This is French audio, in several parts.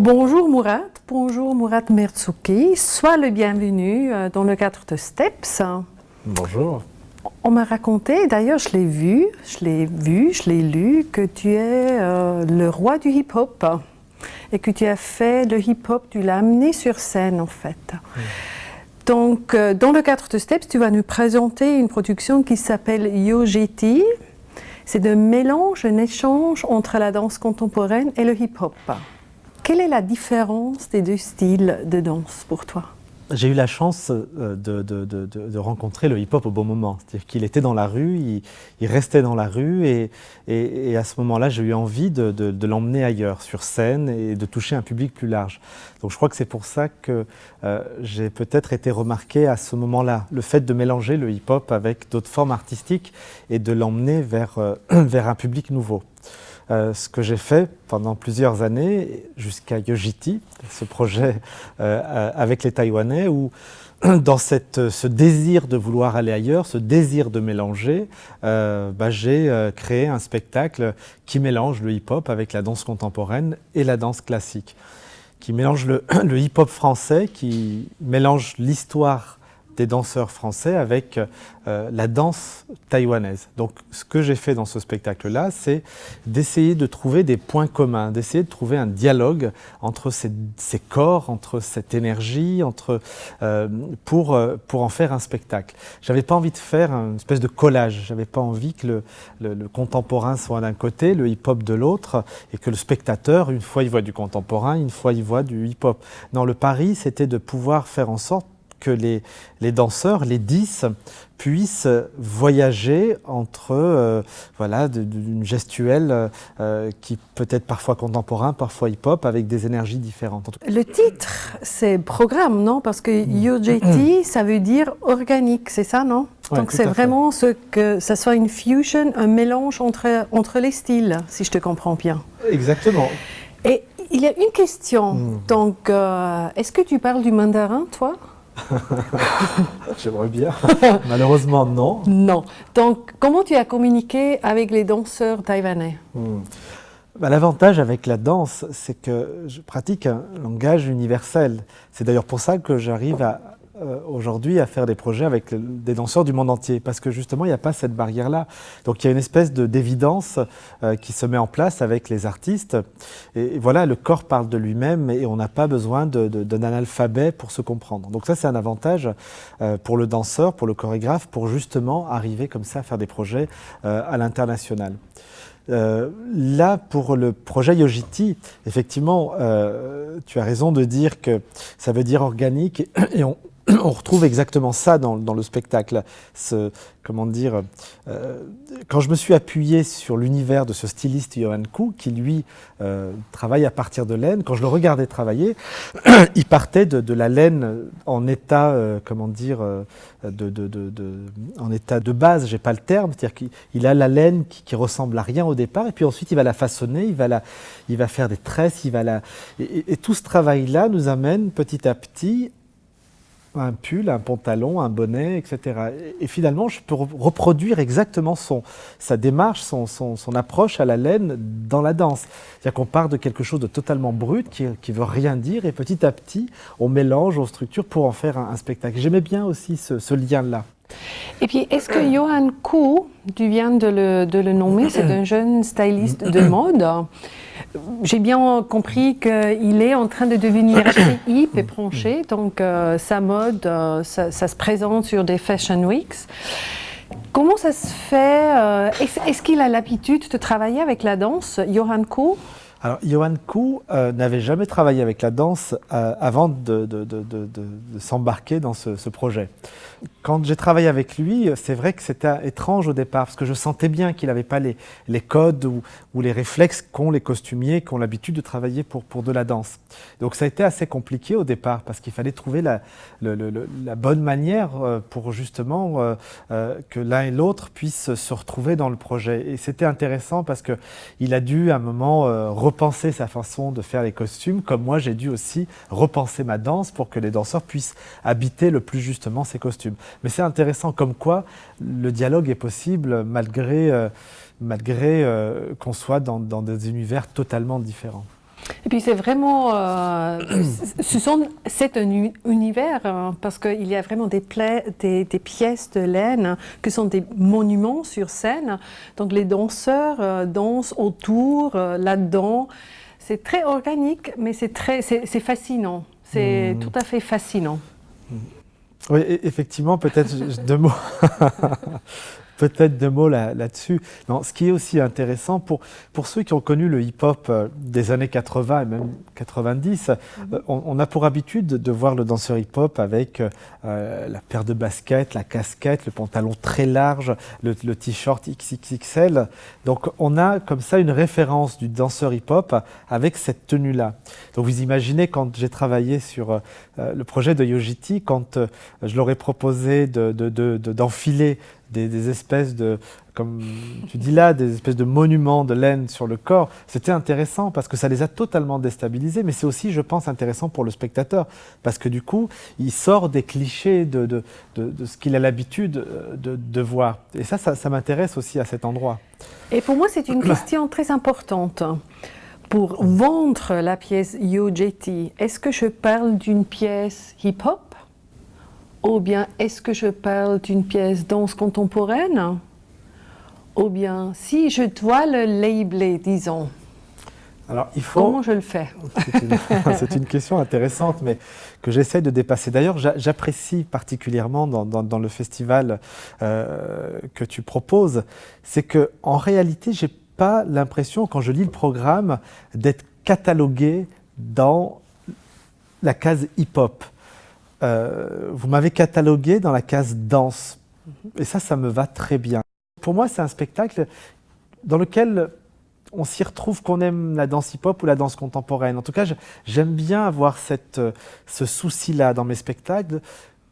Bonjour Murat Merzouki, sois le bienvenu dans le cadre de STEPS. Bonjour. On m'a raconté, d'ailleurs je l'ai lu, que tu es le roi du hip-hop et que tu as fait le hip-hop, tu l'as amené sur scène en fait. Donc dans le cadre de STEPS, tu vas nous présenter une production qui s'appelle Yojiti. C'est un mélange, un échange entre la danse contemporaine et le hip-hop. Quelle est la différence des deux styles de danse pour toi ? J'ai eu la chance de rencontrer le hip-hop au bon moment. C'est-à-dire qu'il était dans la rue, il restait dans la rue et à ce moment-là, j'ai eu envie de l'emmener ailleurs, sur scène et de toucher un public plus large. Donc je crois que c'est pour ça que j'ai peut-être été remarqué à ce moment-là. Le fait de mélanger le hip-hop avec d'autres formes artistiques et de l'emmener vers un public nouveau. Ce que j'ai fait pendant plusieurs années, jusqu'à Yojiti, ce projet avec les Taïwanais, où dans ce désir de vouloir aller ailleurs, ce désir de mélanger, j'ai créé un spectacle qui mélange le hip-hop avec la danse contemporaine et la danse classique, qui mélange le hip-hop français, qui mélange l'histoire des danseurs français avec la danse taïwanaise. Donc ce que j'ai fait dans ce spectacle-là, c'est d'essayer de trouver des points communs, d'essayer de trouver un dialogue entre ces corps, entre cette énergie, pour en faire un spectacle. J'avais pas envie de faire une espèce de collage, j'avais pas envie que le contemporain soit d'un côté, le hip-hop de l'autre, et que le spectateur, une fois il voit du contemporain, une fois il voit du hip-hop. Non, le pari, c'était de pouvoir faire en sorte que les danseurs, les 10, puissent voyager entre d'une gestuelle qui peut être parfois contemporain, parfois hip-hop, avec des énergies différentes. Le titre, c'est programme, non ? Parce que Yojiti, ça veut dire organique, c'est ça, non ? Ouais, donc c'est vraiment que ça soit une fusion, un mélange entre les styles, si je te comprends bien. Exactement. Et il y a une question. Donc, est-ce que tu parles du mandarin, toi ? J'aimerais bien. Malheureusement, non. Non. Donc, comment tu as communiqué avec les danseurs taïwanais ? L'avantage avec la danse, c'est que je pratique un langage universel. C'est d'ailleurs pour ça que j'arrive aujourd'hui à faire des projets avec des danseurs du monde entier, parce que justement, il n'y a pas cette barrière-là. Donc il y a une espèce d'évidence qui se met en place avec les artistes. Et voilà, le corps parle de lui-même et on n'a pas besoin d'un analphabet pour se comprendre. Donc ça, c'est un avantage pour le danseur, pour le chorégraphe, pour justement arriver comme ça à faire des projets à l'international. Là, pour le projet Yojiti, effectivement, tu as raison de dire que ça veut dire organique et on retrouve exactement ça dans le spectacle. Quand je me suis appuyé sur l'univers de ce styliste Johan Koo, qui lui travaille à partir de laine, quand je le regardais travailler, il partait de la laine en état, en état de base, j'ai pas le terme, c'est-à-dire qu'il a la laine qui ressemble à rien au départ, et puis ensuite il va la façonner, il va faire des tresses, et tout ce travail-là nous amène petit à petit un pull, un pantalon, un bonnet, etc. Et finalement, je peux reproduire exactement sa démarche, son approche à la laine dans la danse. C'est-à-dire qu'on part de quelque chose de totalement brut, qui veut rien dire, et petit à petit, on mélange, on structure pour en faire un spectacle. J'aimais bien aussi ce lien-là. Et puis, est-ce que Johan Koo, tu viens de le nommer, c'est un jeune styliste de mode. J'ai bien compris qu'il est en train de devenir assez hip et branché, donc sa mode, ça se présente sur des Fashion Weeks. Comment ça se fait Est-ce qu'il a l'habitude de travailler avec la danse, Johan Koo ? Alors, Johan Koo n'avait jamais travaillé avec la danse avant de s'embarquer dans ce projet. Quand j'ai travaillé avec lui, c'est vrai que c'était étrange au départ, parce que je sentais bien qu'il n'avait pas les codes ou les réflexes qu'ont les costumiers, qui ont l'habitude de travailler pour de la danse. Donc ça a été assez compliqué au départ, parce qu'il fallait trouver la bonne manière pour justement que l'un et l'autre puissent se retrouver dans le projet. Et c'était intéressant parce qu'il a dû à un moment repenser sa façon de faire les costumes, comme moi j'ai dû aussi repenser ma danse pour que les danseurs puissent habiter le plus justement ces costumes. Mais c'est intéressant comme quoi le dialogue est possible malgré qu'on soit dans des univers totalement différents. Et puis c'est vraiment, c'est un univers parce qu'il y a vraiment des pièces de laine qui sont des monuments sur scène. Donc les danseurs dansent autour, là-dedans. C'est très organique, mais c'est fascinant. C'est tout à fait fascinant. Oui, effectivement, peut-être deux mots. Peut-être deux mots là-dessus. Non, ce qui est aussi intéressant pour ceux qui ont connu le hip-hop des années 80 et même 90, on a pour habitude de voir le danseur hip-hop avec la paire de baskets, la casquette, le pantalon très large, le t-shirt XXXL. Donc on a comme ça une référence du danseur hip-hop avec cette tenue-là. Donc vous imaginez quand j'ai travaillé sur le projet de Yojiti, quand je leur ai proposé d'enfiler des espèces de, comme tu dis là, des espèces de monuments de laine sur le corps. C'était intéressant parce que ça les a totalement déstabilisés, mais c'est aussi, je pense, intéressant pour le spectateur parce que du coup, il sort des clichés de ce qu'il a l'habitude de voir. Et ça m'intéresse aussi à cet endroit. Et pour moi, c'est une question très importante. Pour vendre la pièce Yojiti, est-ce que je parle d'une pièce hip-hop? Ou bien est-ce que je parle d'une pièce danse contemporaine? Ou bien si je dois le labeler, disons, alors, comment je le fais? C'est une question intéressante, mais que j'essaie de dépasser. D'ailleurs, j'apprécie particulièrement dans le festival que tu proposes, c'est qu'en réalité, je n'ai pas l'impression, quand je lis le programme, d'être catalogué dans la case hip-hop. Vous m'avez catalogué dans la case danse. Et ça me va très bien. Pour moi, c'est un spectacle dans lequel on s'y retrouve, qu'on aime la danse hip-hop ou la danse contemporaine. En tout cas, j'aime bien avoir ce souci-là dans mes spectacles,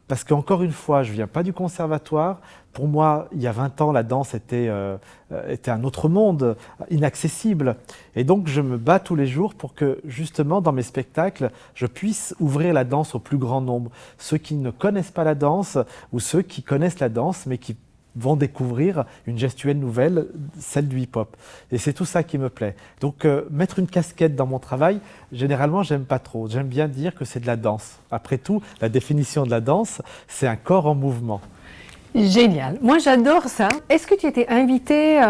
parce qu'encore une fois, je ne viens pas du conservatoire. Pour moi, il y a 20 ans, la danse était un autre monde, inaccessible. Et donc, je me bats tous les jours pour que, justement, dans mes spectacles, je puisse ouvrir la danse au plus grand nombre. Ceux qui ne connaissent pas la danse ou ceux qui connaissent la danse, mais qui vont découvrir une gestuelle nouvelle, celle du hip-hop. Et c'est tout ça qui me plaît. Donc, mettre une casquette dans mon travail, généralement, j'aime pas trop. J'aime bien dire que c'est de la danse. Après tout, la définition de la danse, c'est un corps en mouvement. Génial. Moi, j'adore ça. Est-ce que tu étais invité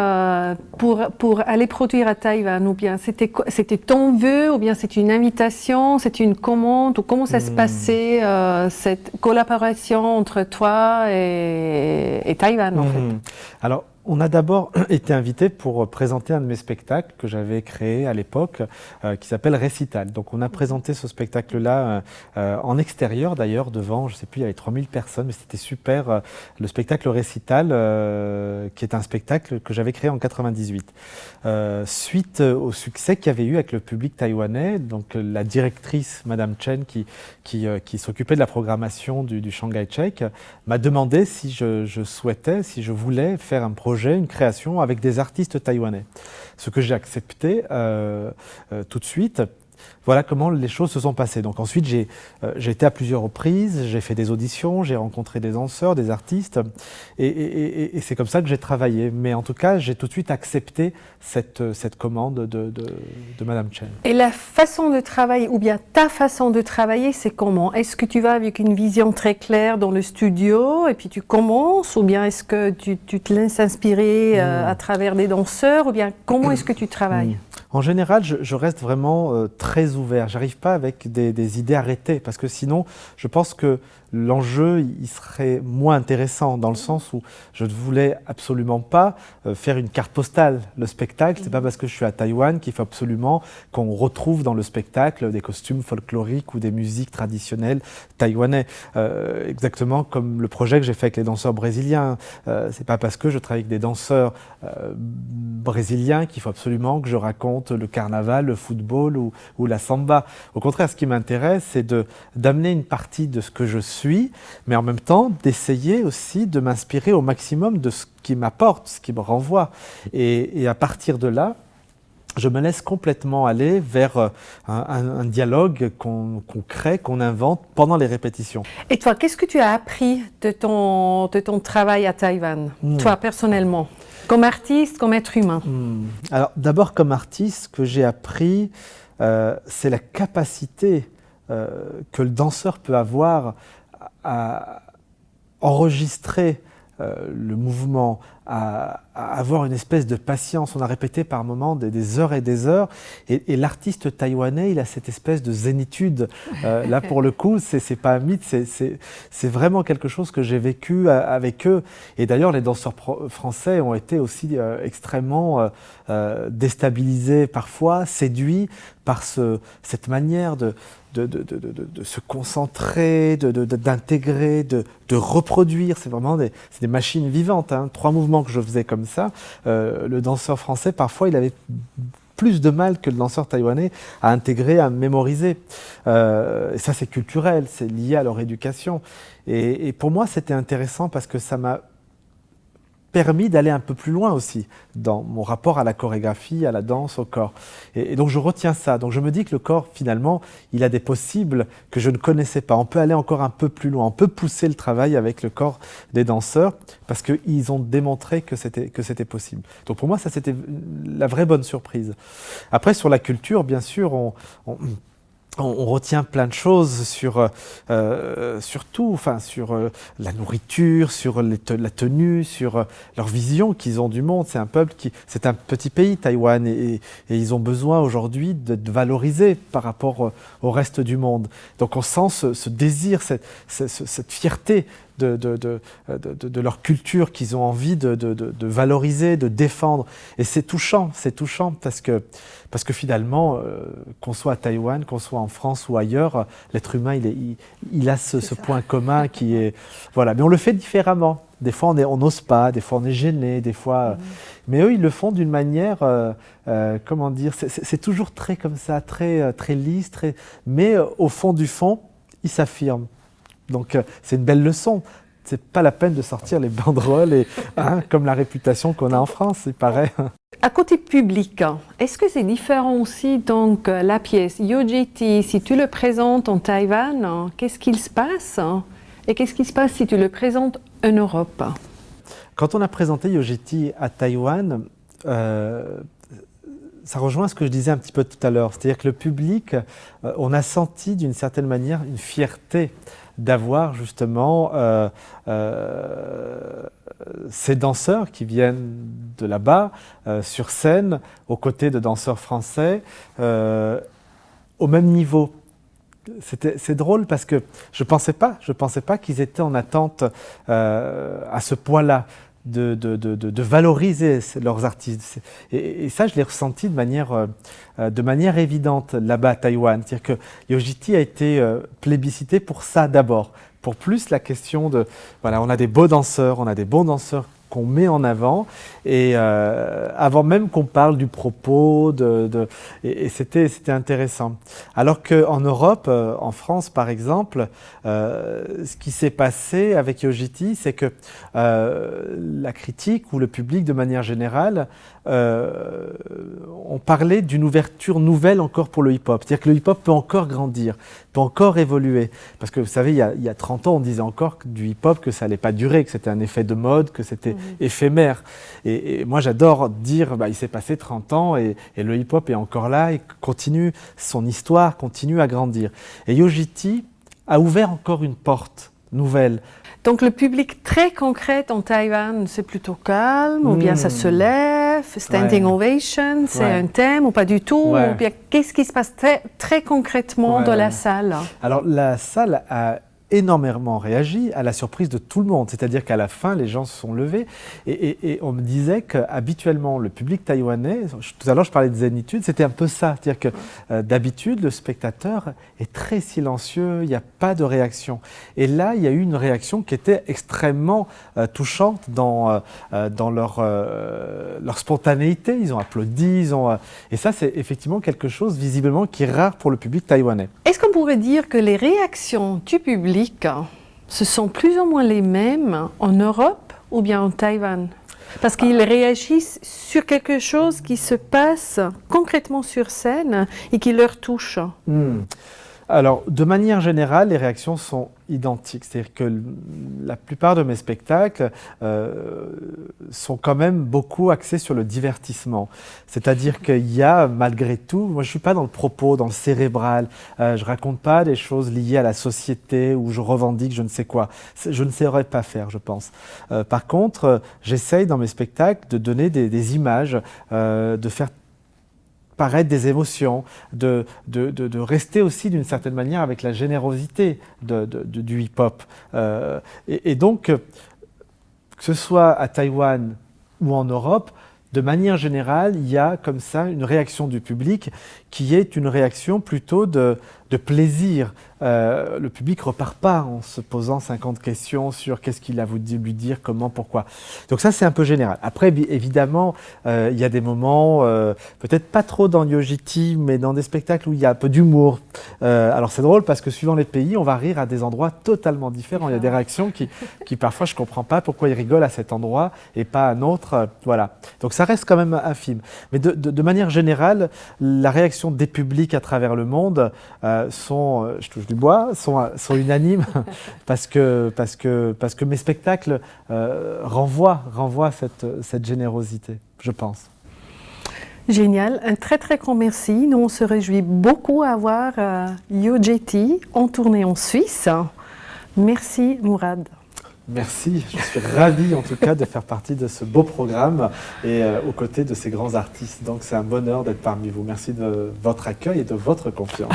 pour aller produire à Taïwan, ou bien c'était ton vœu, ou bien c'est une invitation, c'est une commande, ou comment ça se passait, cette collaboration entre toi et Taïwan, en fait? Alors, on a d'abord été invité pour présenter un de mes spectacles que j'avais créé à l'époque, qui s'appelle Récital. Donc on a présenté ce spectacle-là en extérieur d'ailleurs, devant, je ne sais plus, il y avait 3000 personnes, mais c'était super. Le spectacle Récital, qui est un spectacle que j'avais créé en 98. Suite au succès qu'il y avait eu avec le public taïwanais, donc la directrice, Madame Chen, qui s'occupait de la programmation du Shanghai Cheik, m'a demandé si je souhaitais, si je voulais faire un projet, une création avec des artistes taïwanais. Ce que j'ai accepté tout de suite. Voilà comment les choses se sont passées. Donc ensuite, j'ai été à plusieurs reprises, j'ai fait des auditions, j'ai rencontré des danseurs, des artistes, et c'est comme ça que j'ai travaillé. Mais en tout cas, j'ai tout de suite accepté cette commande de Madame Chen. Et la façon de travailler, ou bien ta façon de travailler, c'est comment? Est-ce que tu vas avec une vision très claire dans le studio, et puis tu commences, ou bien est-ce que tu te laisses inspirer à travers des danseurs, ou bien comment est-ce que tu travailles? En général, je reste vraiment très ouvert. J'arrive pas avec des idées arrêtées, parce que sinon, je pense que l'enjeu, il serait moins intéressant, dans le sens où je ne voulais absolument pas faire une carte postale. Le spectacle, c'est pas parce que je suis à Taïwan qu'il faut absolument qu'on retrouve dans le spectacle des costumes folkloriques ou des musiques traditionnelles taïwanais. Exactement comme le projet que j'ai fait avec les danseurs brésiliens. C'est pas parce que je travaille avec des danseurs brésiliens qu'il faut absolument que je raconte le carnaval, le football ou la samba. Au contraire, ce qui m'intéresse, c'est d'amener une partie de ce que je suis, mais en même temps d'essayer aussi de m'inspirer au maximum de ce qui m'apporte, ce qui me renvoie. Et à partir de là, je me laisse complètement aller vers un dialogue qu'on crée, qu'on invente pendant les répétitions. Et toi, qu'est-ce que tu as appris de ton travail à Taïwan, toi personnellement, comme artiste, comme être humain? Alors d'abord comme artiste, ce que j'ai appris, c'est la capacité que le danseur peut avoir à enregistrer le mouvement, à avoir une espèce de patience. On a répété par moments des heures et des heures, et l'artiste taïwanais, il a cette espèce de zénitude. Là, pour le coup, c'est pas un mythe, c'est vraiment quelque chose que j'ai vécu avec eux. Et d'ailleurs, les danseurs français ont été aussi extrêmement déstabilisés parfois, séduits par cette manière de se concentrer, d'intégrer, de reproduire. C'est vraiment des machines vivantes, hein. 3 mouvements que je faisais comme ça. Le danseur français, parfois, il avait plus de mal que le danseur taïwanais à intégrer, à mémoriser. Et ça, c'est culturel, c'est lié à leur éducation. Et pour moi, c'était intéressant parce que ça m'a permis d'aller un peu plus loin aussi dans mon rapport à la chorégraphie, à la danse, au corps. Et donc je retiens ça. Donc je me dis que le corps, finalement, il a des possibles que je ne connaissais pas. On peut aller encore un peu plus loin, on peut pousser le travail avec le corps des danseurs parce qu'ils ont démontré que c'était possible. Donc pour moi, ça c'était la vraie bonne surprise. Après, sur la culture, bien sûr, on retient plein de choses sur tout, enfin sur la nourriture, sur la tenue, sur leur vision qu'ils ont du monde. C'est un petit pays, Taïwan, et ils ont besoin aujourd'hui de valoriser par rapport au reste du monde. Donc on sent ce désir, cette fierté de leur culture qu'ils ont envie de valoriser, de défendre. Et c'est touchant parce que finalement, qu'on soit à Taïwan, qu'on soit en France ou ailleurs, l'être humain, il a ce point commun qui est... Voilà, mais on le fait différemment. Des fois, on n'ose pas, des fois, on est gêné, des fois... Mais eux, ils le font d'une manière, comment dire, c'est toujours très comme ça, très lisse, mais au fond du fond, ils s'affirment. Donc c'est une belle leçon. C'est pas la peine de sortir les banderoles comme la réputation qu'on a en France, c'est pareil. À côté public, est-ce que c'est différent aussi donc la pièce Yo-Jiti, si tu le présentes en Taïwan, qu'est-ce qu'il se passe? Et qu'est-ce qui se passe si tu le présentes en Europe? Quand on a présenté Yo-Jiti à Taïwan, ça rejoint ce que je disais un petit peu tout à l'heure. C'est-à-dire que le public, on a senti d'une certaine manière une fierté d'avoir justement ces danseurs qui viennent de là-bas sur scène aux côtés de danseurs français au même niveau. C'est drôle parce que je pensais pas qu'ils étaient en attente à ce point-là. De valoriser leurs artistes. Et ça, je l'ai ressenti de manière évidente là-bas à Taïwan. C'est-à-dire que Yo-Jiti a été plébiscité pour ça d'abord. Pour plus la question de... Voilà, on a des beaux danseurs, on a des bons danseurs qu'on met en avant, et avant même qu'on parle du propos, et c'était intéressant. Alors qu'en Europe, en France par exemple, ce qui s'est passé avec Yo-Jiti, c'est que la critique ou le public de manière générale ont parlé d'une ouverture nouvelle encore pour le hip-hop. C'est-à-dire que le hip-hop peut encore grandir, peut encore évoluer. Parce que vous savez, il y a 30 ans, on disait encore du hip-hop que ça n'allait pas durer, que c'était un effet de mode, que c'était éphémère. Et moi, j'adore dire, il s'est passé 30 ans et le hip-hop est encore là et continue, son histoire continue à grandir. Et Yo-Jiti a ouvert encore une porte nouvelle. Donc le public très concret en Taïwan, c'est plutôt calme, ou bien ça se lève, standing ovation, c'est un thème ou pas du tout, ou bien qu'est-ce qui se passe très concrètement dans la salle? Alors la salle a énormément réagi à la surprise de tout le monde, c'est-à-dire qu'à la fin les gens se sont levés et on me disait qu'habituellement le public taïwanais, tout à l'heure je parlais de zénitude, c'était un peu ça, c'est-à-dire que d'habitude le spectateur est très silencieux, il n'y a pas de réaction, et là il y a eu une réaction qui était extrêmement touchante dans leur spontanéité, ils ont applaudi, et ça c'est effectivement quelque chose visiblement qui est rare pour le public taïwanais. Est-ce qu'on pourrait dire que les réactions du public ce sont plus ou moins les mêmes en Europe ou bien en Taïwan? Parce qu'ils réagissent sur quelque chose qui se passe concrètement sur scène et qui leur touche. Alors, de manière générale, les réactions sont identiques. C'est-à-dire que la plupart de mes spectacles sont quand même beaucoup axés sur le divertissement. C'est-à-dire qu'il y a, malgré tout, moi je ne suis pas dans le propos, dans le cérébral. Je ne raconte pas des choses liées à la société où je revendique je ne sais quoi. Je ne saurais pas faire, je pense. Par contre, j'essaye dans mes spectacles de donner des images, de faire paraître des émotions, de rester aussi d'une certaine manière avec la générosité du hip-hop. Et donc, que ce soit à Taïwan ou en Europe, de manière générale, il y a comme ça une réaction du public qui est une réaction plutôt de plaisir. Le public ne repart pas en se posant 50 questions sur qu'est-ce qu'il a voulu lui dire, comment, pourquoi. Donc ça, c'est un peu général. Après, évidemment, il y a des moments, peut-être pas trop dans Yo-Jiti, mais dans des spectacles où il y a un peu d'humour. Alors c'est drôle parce que suivant les pays, on va rire à des endroits totalement différents. Il y a des réactions qui parfois, je ne comprends pas pourquoi ils rigolent à cet endroit et pas à un autre. Voilà. Donc ça reste quand même infime. Mais de manière générale, la réaction des publics à travers le monde sont, je touche du bois, sont unanimes parce que mes spectacles renvoient cette générosité, je pense. Génial, un très très grand merci. Nous on se réjouit beaucoup à voir Yo-Jiti en tournée en Suisse. Merci Mourad. Merci, je suis ravi en tout cas de faire partie de ce beau programme et aux côtés de ces grands artistes. Donc c'est un bonheur d'être parmi vous. Merci de votre accueil et de votre confiance.